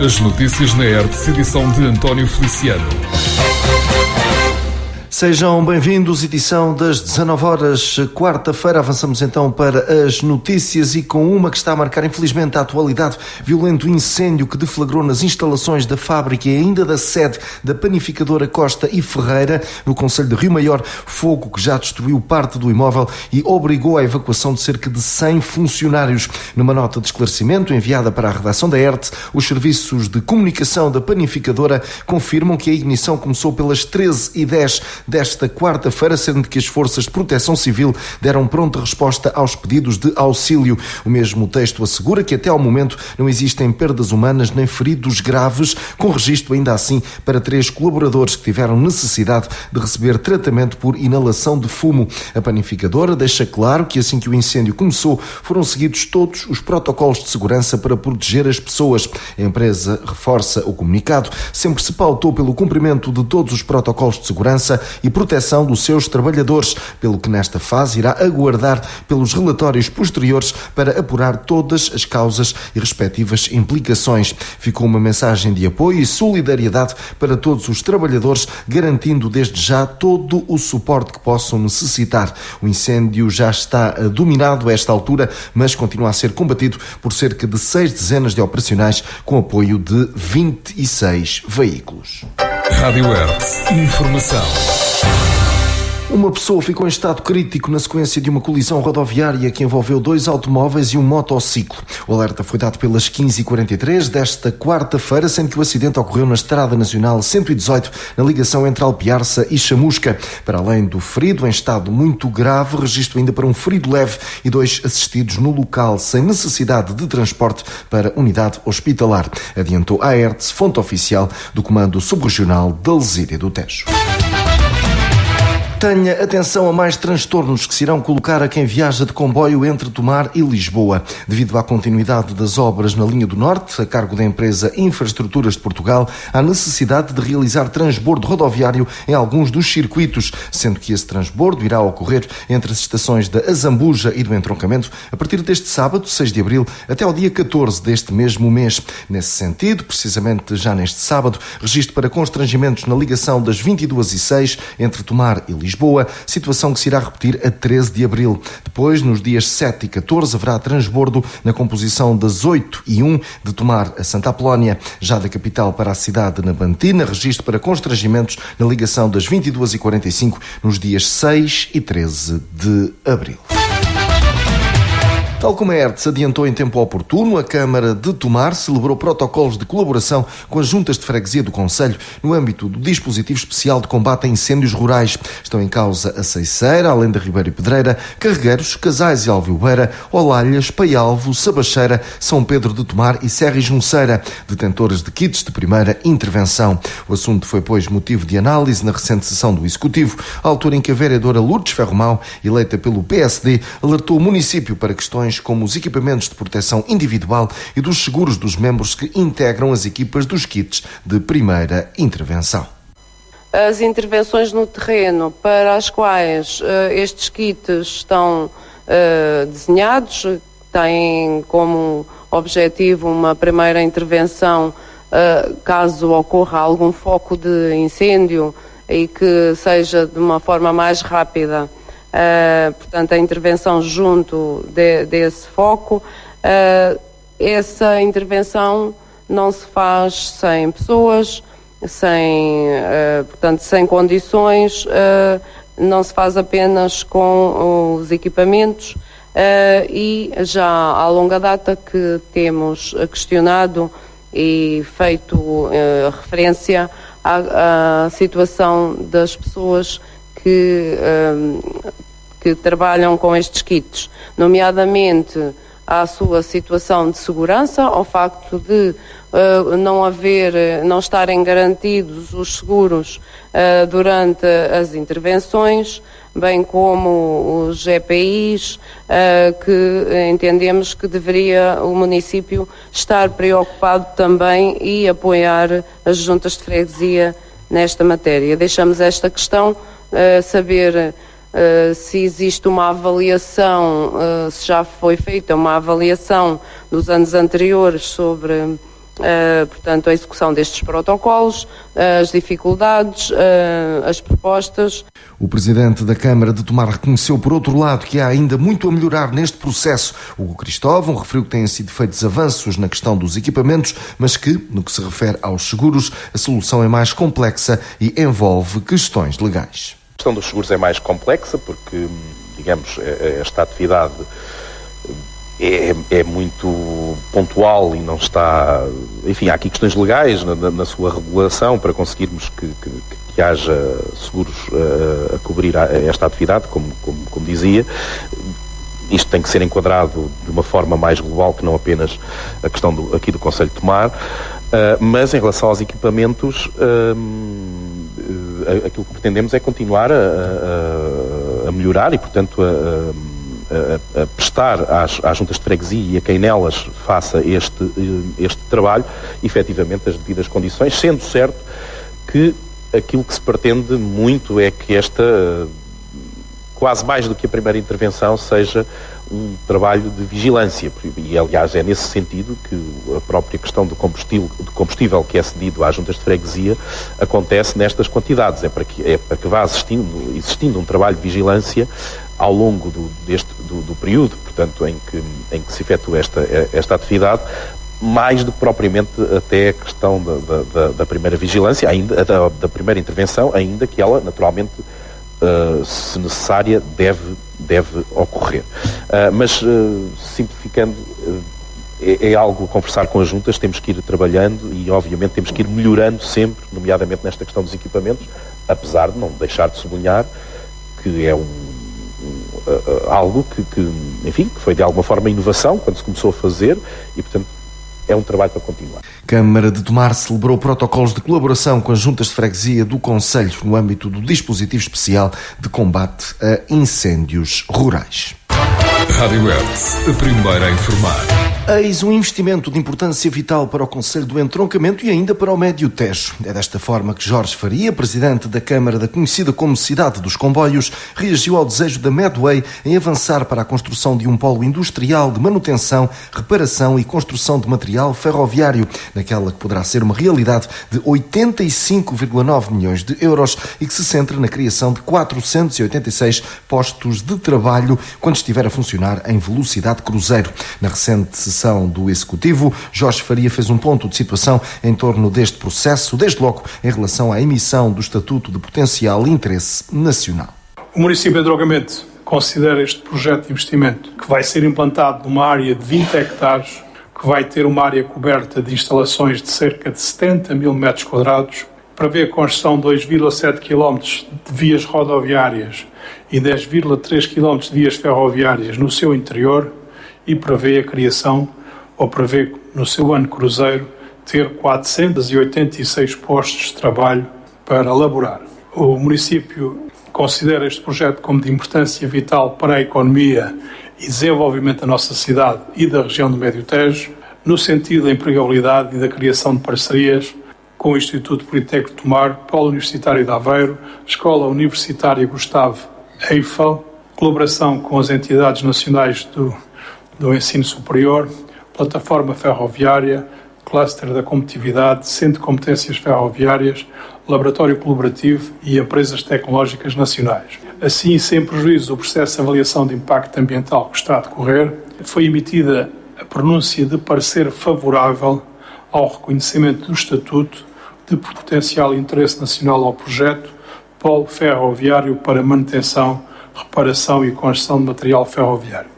As notícias na ERTE, edição de António Feliciano. Sejam bem-vindos, edição das 19 horas, quarta-feira. Avançamos então para as notícias e com uma que está a marcar infelizmente a atualidade: violento incêndio que deflagrou nas instalações da fábrica e ainda da sede da panificadora Costa e Ferreira, no concelho de Rio Maior. Fogo que já destruiu parte do imóvel e obrigou à evacuação de cerca de 100 funcionários. Numa nota de esclarecimento enviada para a redação da ERTE, os serviços de comunicação da panificadora confirmam que a ignição começou pelas 13h10 desta quarta-feira, sendo que as forças de proteção civil deram pronta resposta aos pedidos de auxílio. O mesmo texto assegura que até ao momento não existem perdas humanas nem feridos graves, com registro ainda assim para 3 colaboradores que tiveram necessidade de receber tratamento por inalação de fumo. A panificadora deixa claro que assim que o incêndio começou, foram seguidos todos os protocolos de segurança para proteger as pessoas. A empresa reforça o comunicado, sempre se pautou pelo cumprimento de todos os protocolos de segurança e proteção dos seus trabalhadores, pelo que nesta fase irá aguardar pelos relatórios posteriores para apurar todas as causas e respectivas implicações. Ficou uma mensagem de apoio e solidariedade para todos os trabalhadores, garantindo desde já todo o suporte que possam necessitar. O incêndio já está dominado a esta altura, mas continua a ser combatido por cerca de 6 dezenas de operacionais com apoio de 26 veículos. Rádio ERTE. Informação. Uma pessoa ficou em estado crítico na sequência de uma colisão rodoviária que envolveu 2 automóveis e um motociclo. O alerta foi dado pelas 15h43 desta quarta-feira, sendo que o acidente ocorreu na Estrada Nacional 118, na ligação entre Alpiarça e Chamusca. Para além do ferido em estado muito grave, registro ainda para um ferido leve e 2 assistidos no local, sem necessidade de transporte para unidade hospitalar. Adiantou a ERTE, fonte oficial do Comando Subregional da Lesíria do Tejo. Tenha atenção a mais transtornos que se irão colocar a quem viaja de comboio entre Tomar e Lisboa. Devido à continuidade das obras na linha do Norte, a cargo da empresa Infraestruturas de Portugal, há necessidade de realizar transbordo rodoviário em alguns dos circuitos, sendo que esse transbordo irá ocorrer entre as estações da Azambuja e do Entroncamento a partir deste sábado, 6 de abril, até ao dia 14 deste mesmo mês. Nesse sentido, precisamente já neste sábado, registro para constrangimentos na ligação das 22h06 entre Tomar e Lisboa, situação que se irá repetir a 13 de abril. Depois, nos dias 7 e 14, haverá transbordo na composição das 8h01 de Tomar a Santa Apolónia. Já da capital para a cidade de Nabantina, registro para constrangimentos na ligação das 22h45 nos dias 6 e 13 de abril. Tal como a ERTE se adiantou em tempo oportuno, a Câmara de Tomar celebrou protocolos de colaboração com as juntas de freguesia do concelho no âmbito do dispositivo especial de combate a incêndios rurais. Estão em causa a Ceiceira, além da Ribeira e Pedreira, Carregueiros, Casais e Alvilbeira, Olalhas, Paialvo, Sabacheira, São Pedro de Tomar e Serra e Junceira, detentores de kits de primeira intervenção. O assunto foi, pois, motivo de análise na recente sessão do Executivo, à altura em que a vereadora Lourdes Ferromão, eleita pelo PSD, alertou o município para questões como os equipamentos de proteção individual e dos seguros dos membros que integram as equipas dos kits de primeira intervenção. As intervenções no terreno para as quais estes kits estão desenhados têm como objetivo uma primeira intervenção caso ocorra algum foco de incêndio e que seja de uma forma mais rápida. Portanto, a intervenção junto desse foco. Essa intervenção não se faz sem pessoas, sem condições, não se faz apenas com os equipamentos e já há longa data que temos questionado e feito referência à situação das pessoas que trabalham com estes kits, nomeadamente à sua situação de segurança, ao facto de não estarem garantidos os seguros durante as intervenções, bem como os EPIs, que entendemos que deveria o município estar preocupado também e apoiar as juntas de freguesia nesta matéria. Deixamos esta questão saber se existe uma avaliação, se já foi feita uma avaliação dos anos anteriores sobre portanto, a execução destes protocolos, as dificuldades, as propostas. O Presidente da Câmara de Tomar reconheceu, por outro lado, que há ainda muito a melhorar neste processo. Hugo Cristóvão referiu que têm sido feitos avanços na questão dos equipamentos, mas que, no que se refere aos seguros, a solução é mais complexa e envolve questões legais. A questão dos seguros é mais complexa porque, digamos, esta atividade é muito pontual e não está... Enfim, há aqui questões legais na sua regulação para conseguirmos que haja seguros a cobrir esta atividade, como dizia. Isto tem que ser enquadrado de uma forma mais global que não apenas a questão aqui do Conselho de Tomar, mas em relação aos equipamentos, aquilo que pretendemos é continuar a melhorar e, portanto, a prestar às juntas de freguesia e a quem nelas faça este trabalho, efetivamente, as devidas condições, sendo certo que aquilo que se pretende muito é que esta, quase mais do que a primeira intervenção, seja um trabalho de vigilância. E, aliás, é nesse sentido que a própria questão do combustível que é cedido às juntas de freguesia acontece nestas quantidades. É para que vá existindo um trabalho de vigilância ao longo do período, portanto, em que se efetua esta atividade, mais do que propriamente até a questão da primeira vigilância, ainda da primeira intervenção, ainda que ela, naturalmente, se necessária, deve ocorrer. Mas, simplificando, é algo a conversar com as juntas, temos que ir trabalhando e, obviamente, temos que ir melhorando sempre, nomeadamente nesta questão dos equipamentos, apesar de não deixar de sublinhar que é algo que foi de alguma forma inovação quando se começou a fazer e, portanto, é um trabalho para continuar. Câmara de Tomar celebrou protocolos de colaboração com as juntas de freguesia do Conselho no âmbito do dispositivo especial de combate a incêndios rurais. Rádio Hertz, a primeira a informar. Eis um investimento de importância vital para o Conselho do Entroncamento e ainda para o Médio Tejo. É desta forma que Jorge Faria, presidente da Câmara da conhecida como Cidade dos Comboios, reagiu ao desejo da Medway em avançar para a construção de um polo industrial de manutenção, reparação e construção de material ferroviário, naquela que poderá ser uma realidade de 85,9 milhões de euros e que se centra na criação de 486 postos de trabalho quando estiver a funcionar em velocidade cruzeiro. Na recente sessão do Executivo, Jorge Faria fez um ponto de situação em torno deste processo, desde logo em relação à emissão do Estatuto de Potencial Interesse Nacional. O município de Entroncamento considera este projeto de investimento, que vai ser implantado numa área de 20 hectares, que vai ter uma área coberta de instalações de cerca de 70 mil metros quadrados, prevê a construção de 2,7 km de vias rodoviárias e 10,3 km de vias ferroviárias no seu interior, e prevê a criação, ou prevê no seu ano cruzeiro, ter 486 postos de trabalho para laborar. O município considera este projeto como de importância vital para a economia e desenvolvimento da nossa cidade e da região do Médio Tejo, no sentido da empregabilidade e da criação de parcerias com o Instituto Politécnico de Tomar, Polo Universitário de Aveiro, Escola Universitária Gustavo Eiffel, colaboração com as entidades nacionais do ensino superior, plataforma ferroviária, cluster da competitividade, centro de competências ferroviárias, laboratório colaborativo e empresas tecnológicas nacionais. Assim, sem prejuízo do processo de avaliação de impacto ambiental que está a decorrer, foi emitida a pronúncia de parecer favorável ao reconhecimento do Estatuto de Potencial Interesse Nacional ao projeto Polo Ferroviário para Manutenção, Reparação e Construção de Material Ferroviário.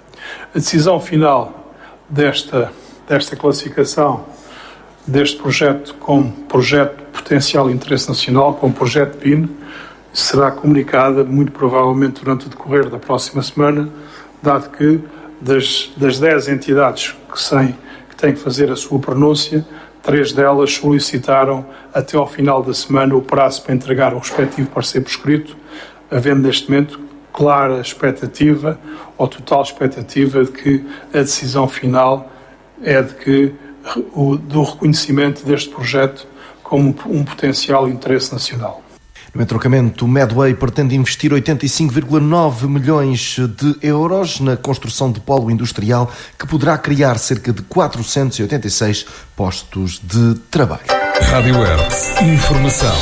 A decisão final desta classificação deste projeto como projeto de potencial interesse nacional, como projeto PIN, será comunicada muito provavelmente durante o decorrer da próxima semana, dado que das 10 entidades que têm que fazer a sua pronúncia, 3 delas solicitaram até ao final da semana o prazo para entregar o respectivo parecer por escrito, havendo neste momento clara expectativa, ou total expectativa, de que a decisão final é do reconhecimento deste projeto como um potencial interesse nacional. No entrocamento, o Medway pretende investir 85,9 milhões de euros na construção de polo industrial que poderá criar cerca de 486 postos de trabalho. Rádio Hertz. Informação.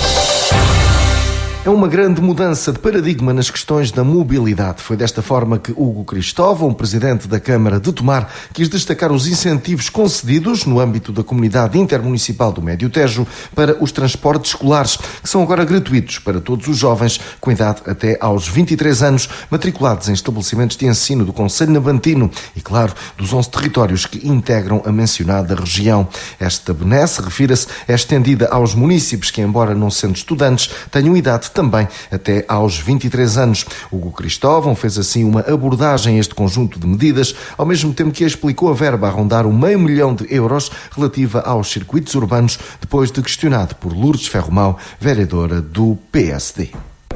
É uma grande mudança de paradigma nas questões da mobilidade. Foi desta forma que Hugo Cristóvão, presidente da Câmara de Tomar, quis destacar os incentivos concedidos no âmbito da Comunidade Intermunicipal do Médio Tejo para os transportes escolares, que são agora gratuitos para todos os jovens com idade até aos 23 anos, matriculados em estabelecimentos de ensino do Concelho Navantino e, claro, dos 11 territórios que integram a mencionada região. Esta benesse, refira-se, é estendida aos munícipes que, embora não sendo estudantes, tenham idade também até aos 23 anos. Hugo Cristóvão fez assim uma abordagem a este conjunto de medidas, ao mesmo tempo que explicou a verba a rondar o €500 mil relativa aos circuitos urbanos, depois de questionado por Lourdes Ferromão, vereadora do PSD.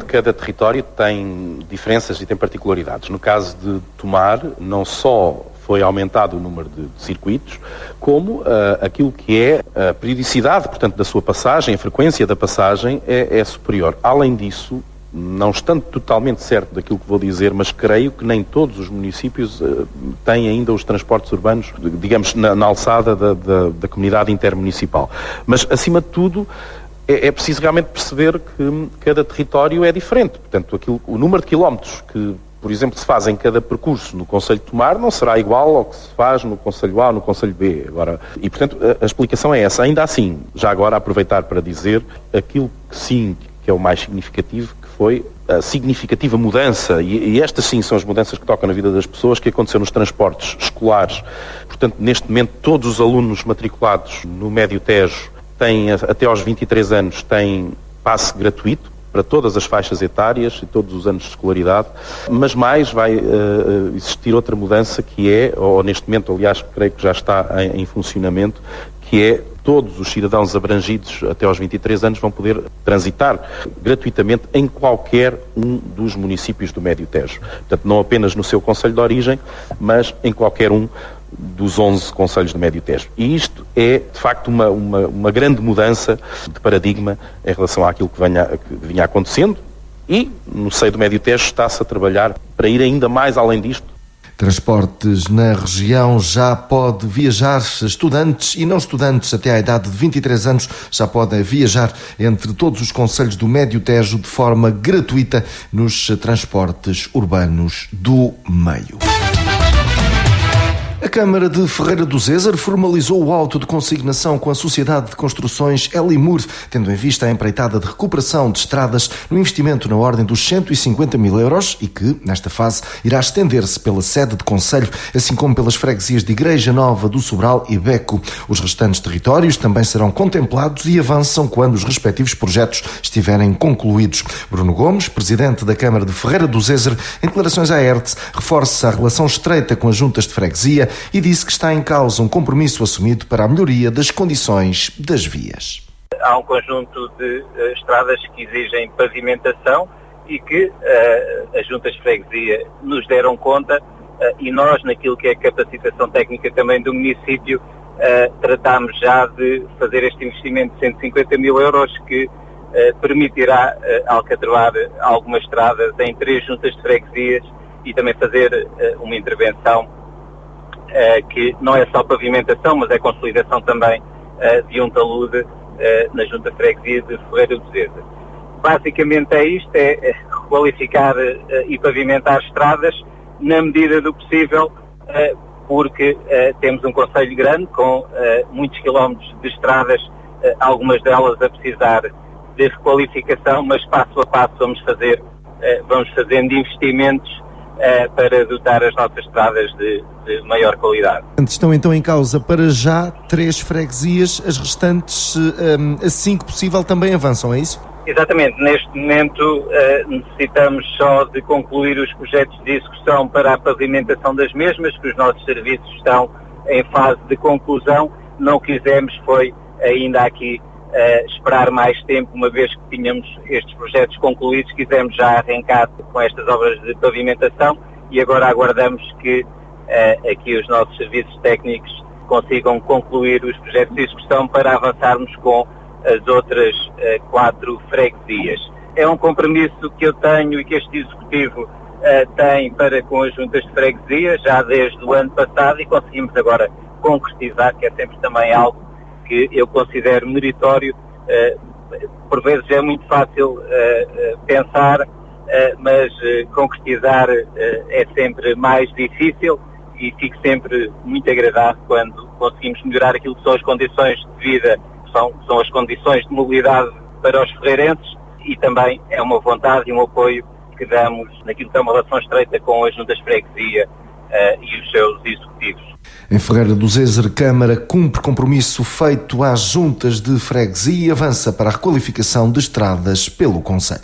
Cada território tem diferenças e tem particularidades. No caso de Tomar, não só foi aumentado o número de circuitos, como aquilo que é a periodicidade, portanto, da sua passagem, a frequência da passagem é superior. Além disso, não estando totalmente certo daquilo que vou dizer, mas creio que nem todos os municípios têm ainda os transportes urbanos, digamos, na alçada da comunidade intermunicipal. Mas, acima de tudo, é preciso realmente perceber que cada território é diferente. Portanto, o número de quilómetros que, por exemplo, se faz em cada percurso no Concelho de Tomar não será igual ao que se faz no Concelho A ou no Concelho B. E, portanto, a explicação é essa. Ainda assim, já agora aproveitar para dizer aquilo que sim, que é o mais significativo, que foi a significativa mudança, e estas sim são as mudanças que tocam na vida das pessoas, que aconteceu nos transportes escolares. Portanto, neste momento, todos os alunos matriculados no Médio Tejo têm, até aos 23 anos, têm passe gratuito para todas as faixas etárias e todos os anos de escolaridade, mas mais vai existir outra mudança que é, ou neste momento, aliás, creio que já está em funcionamento, que é todos os cidadãos abrangidos até aos 23 anos vão poder transitar gratuitamente em qualquer um dos municípios do Médio Tejo. Portanto, não apenas no seu concelho de origem, mas em qualquer um dos 11 concelhos do Médio Tejo. E isto é, de facto, uma grande mudança de paradigma em relação àquilo que vinha acontecendo, e no seio do Médio Tejo está-se a trabalhar para ir ainda mais além disto. Transportes na região já pode viajar, estudantes e não estudantes até à idade de 23 anos já podem viajar entre todos os concelhos do Médio Tejo de forma gratuita nos transportes urbanos do meio. A Câmara de Ferreira do Zézer formalizou o auto de consignação com a Sociedade de Construções Elimur, tendo em vista a empreitada de recuperação de estradas no investimento na ordem dos €150 mil e que, nesta fase, irá estender-se pela sede de concelho, assim como pelas freguesias de Igreja Nova do Sobral e Beco. Os restantes territórios também serão contemplados e avançam quando os respectivos projetos estiverem concluídos. Bruno Gomes, presidente da Câmara de Ferreira do Zézer, em declarações à Hertz, reforça a relação estreita com as juntas de freguesia e disse que está em causa um compromisso assumido para a melhoria das condições das vias. Há um conjunto de estradas que exigem pavimentação e que as juntas de freguesia nos deram conta e nós, naquilo que é a capacitação técnica também do município, tratámos já de fazer este investimento de €150 mil que permitirá alcatroar algumas estradas em 3 juntas de freguesias e também fazer uma intervenção que não é só pavimentação, mas é consolidação também de um talude na Junta de Freguesia de Ferreira do Zézer. Basicamente é isto, é qualificar e pavimentar estradas na medida do possível, porque temos um concelho grande com muitos quilómetros de estradas, algumas delas a precisar de requalificação, mas passo a passo vamos fazendo investimentos para dotar as nossas estradas de maior qualidade. Estão então em causa para já 3 freguesias, as restantes, assim que possível, também avançam, é isso? Exatamente, neste momento necessitamos só de concluir os projetos de execução para a pavimentação das mesmas, que os nossos serviços estão em fase de conclusão. Não quisemos foi ainda aqui esperar mais tempo, uma vez que tínhamos estes projetos concluídos, quisemos já arrancar com estas obras de pavimentação e agora aguardamos que aqui os nossos serviços técnicos consigam concluir os projetos de execução para avançarmos com as outras 4 freguesias. é um compromisso que eu tenho e que este Executivo tem para com as juntas de freguesia, já desde o ano passado, e conseguimos agora concretizar, que é sempre também algo que eu considero meritório. Por vezes é muito fácil pensar, mas concretizar é sempre mais difícil, e fico sempre muito agradado quando conseguimos melhorar aquilo que são as condições de vida, são as condições de mobilidade para os ferreirenses, e também é uma vontade e um apoio que damos naquilo que é uma relação estreita com as juntas de freguesia e os seus executivos. Em Ferreira do Zezer, Câmara cumpre compromisso feito às juntas de freguesia e avança para a requalificação de estradas pelo concelho.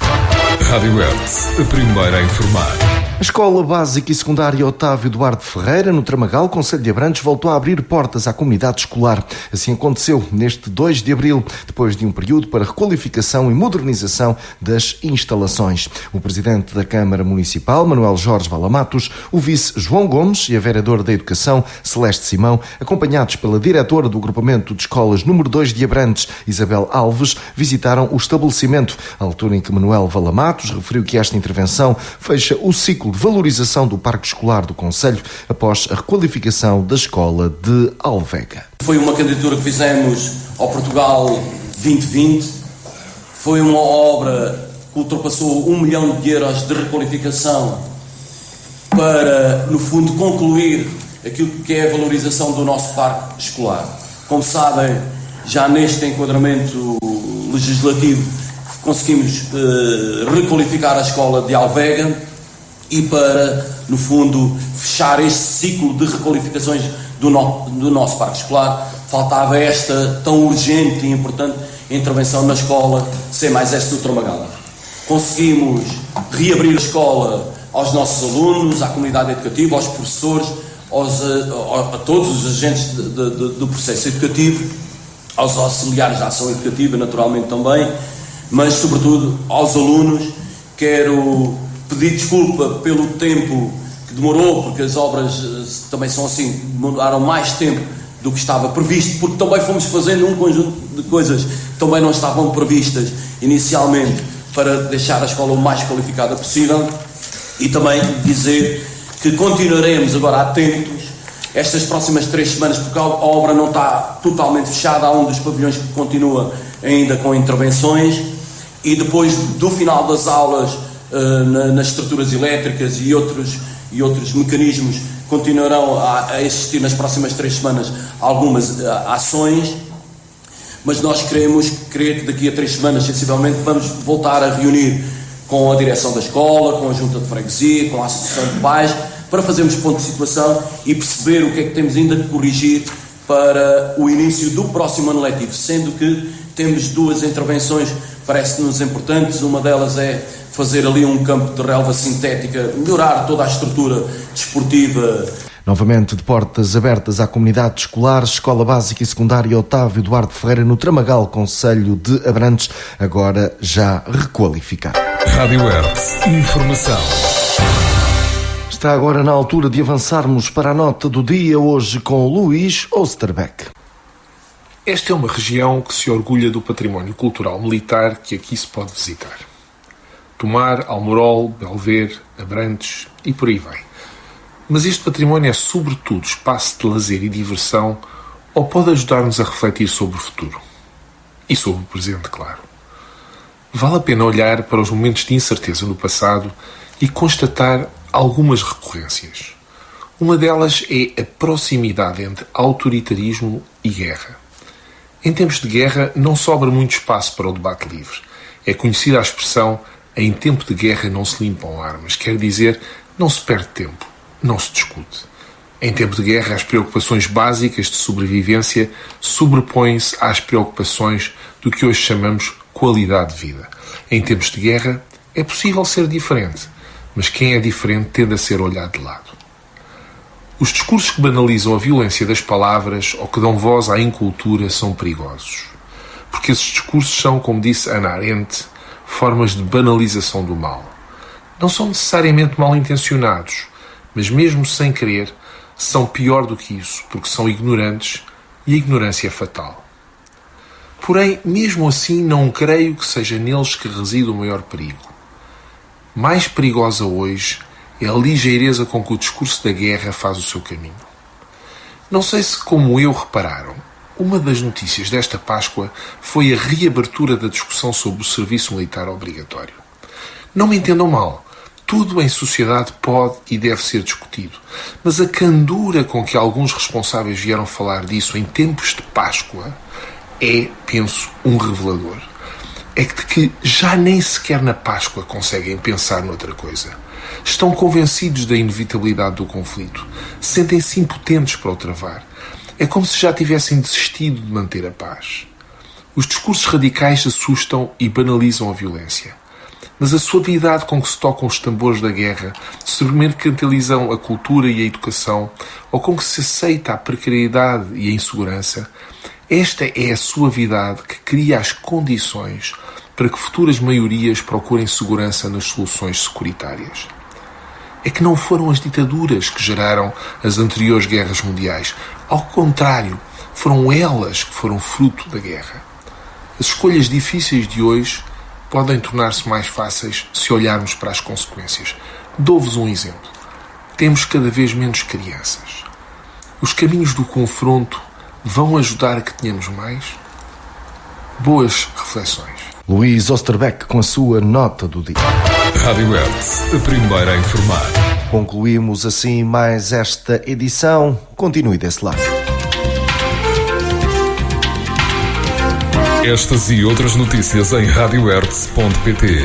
Rádio Hertz, a primeira a informar. A Escola Básica e Secundária Otávio Duarte Ferreira, no Tramagal, concelho de Abrantes, voltou a abrir portas à comunidade escolar. Assim aconteceu neste 2 de abril, depois de um período para requalificação e modernização das instalações. O presidente da Câmara Municipal, Manuel Jorge Valamatos, o vice João Gomes e a vereadora da Educação, Celeste Simão, acompanhados pela diretora do agrupamento de escolas número 2 de Abrantes, Isabel Alves, visitaram o estabelecimento, à altura em que Manuel Valamatos referiu que esta intervenção fecha o ciclo de valorização do parque escolar do concelho após a requalificação da escola de Alvega. Foi uma candidatura que fizemos ao Portugal 2020, foi uma obra que ultrapassou 1 milhão de euros de requalificação para, no fundo, concluir aquilo que é a valorização do nosso parque escolar. Como sabem, já neste enquadramento legislativo conseguimos requalificar a escola de Alvega, e para, no fundo, fechar este ciclo de requalificações do nosso parque escolar, faltava esta tão urgente e importante intervenção na escola C+S do Tramagal. Conseguimos reabrir a escola aos nossos alunos, à comunidade educativa, aos professores, a todos os agentes do processo educativo, aos auxiliares da ação educativa, naturalmente também, mas, sobretudo, aos alunos. Quero pedir desculpa pelo tempo que demorou, porque as obras também são assim, demoraram mais tempo do que estava previsto, porque também fomos fazendo um conjunto de coisas que também não estavam previstas inicialmente para deixar a escola o mais qualificada possível, e também dizer que continuaremos agora atentos estas próximas 3 semanas, porque a obra não está totalmente fechada, há um dos pavilhões que continua ainda com intervenções, e depois do final das aulas nas estruturas elétricas e outros mecanismos continuarão a existir nas próximas 3 semanas algumas ações, mas nós creio que daqui a 3 semanas, sensivelmente, vamos voltar a reunir com a direção da escola, com a junta de freguesia, com a associação de pais, para fazermos ponto de situação e perceber o que é que temos ainda de corrigir para o início do próximo ano letivo, sendo que temos 2 intervenções que parece-nos importantes. Uma delas é fazer ali um campo de relva sintética, melhorar toda a estrutura desportiva. Novamente de portas abertas à comunidade escolar, Escola Básica e Secundária Otávio Duarte Ferreira, no Tramagal, concelho de Abrantes, agora já requalificado. Rádio Hertz, informação. Está agora na altura de avançarmos para a nota do dia, hoje com Luís Osterbeck. Esta é uma região que se orgulha do património cultural militar que aqui se pode visitar. Tomar, Almorol, Belver, Abrantes e por aí vai. Mas este património é sobretudo espaço de lazer e diversão, ou pode ajudar-nos a refletir sobre o futuro. E sobre o presente, claro. Vale a pena olhar para os momentos de incerteza no passado e constatar algumas recorrências. Uma delas é a proximidade entre autoritarismo e guerra. Em tempos de guerra não sobra muito espaço para o debate livre. É conhecida a expressão "em tempo de guerra não se limpam armas", quer dizer, não se perde tempo, não se discute. Em tempo de guerra, as preocupações básicas de sobrevivência sobrepõem-se às preocupações do que hoje chamamos qualidade de vida. Em tempos de guerra é possível ser diferente, mas quem é diferente tende a ser olhado de lado. Os discursos que banalizam a violência das palavras ou que dão voz à incultura são perigosos. Porque esses discursos são, como disse Hannah Arendt, formas de banalização do mal. Não são necessariamente mal intencionados, mas mesmo sem querer, são pior do que isso, porque são ignorantes e a ignorância é fatal. Porém, mesmo assim, não creio que seja neles que reside o maior perigo. Mais perigosa hoje é a ligeireza com que o discurso da guerra faz o seu caminho. Não sei se, como eu, repararam, uma das notícias desta Páscoa foi a reabertura da discussão sobre o serviço militar obrigatório. Não me entendam mal, tudo em sociedade pode e deve ser discutido, mas a candura com que alguns responsáveis vieram falar disso em tempos de Páscoa é, penso, um revelador. É de que já nem sequer na Páscoa conseguem pensar noutra coisa. Estão convencidos da inevitabilidade do conflito. Sentem-se impotentes para o travar. É como se já tivessem desistido de manter a paz. Os discursos radicais assustam e banalizam a violência. Mas a suavidade com que se tocam os tambores da guerra, se mercantilizam a cultura e a educação, ou com que se aceita a precariedade e a insegurança, esta é a suavidade que cria as condições para que futuras maiorias procurem segurança nas soluções securitárias. É que não foram as ditaduras que geraram as anteriores guerras mundiais. Ao contrário, foram elas que foram fruto da guerra. As escolhas difíceis de hoje podem tornar-se mais fáceis se olharmos para as consequências. Dou-vos um exemplo. Temos cada vez menos crianças. Os caminhos do confronto vão ajudar a que tenhamos mais? Boas reflexões. Luís Osterbeck com a sua nota do dia. Rádio Hertz, a primeira a informar. Concluímos assim mais esta edição. Continue desse lado. Estas e outras notícias em radiohertz.pt.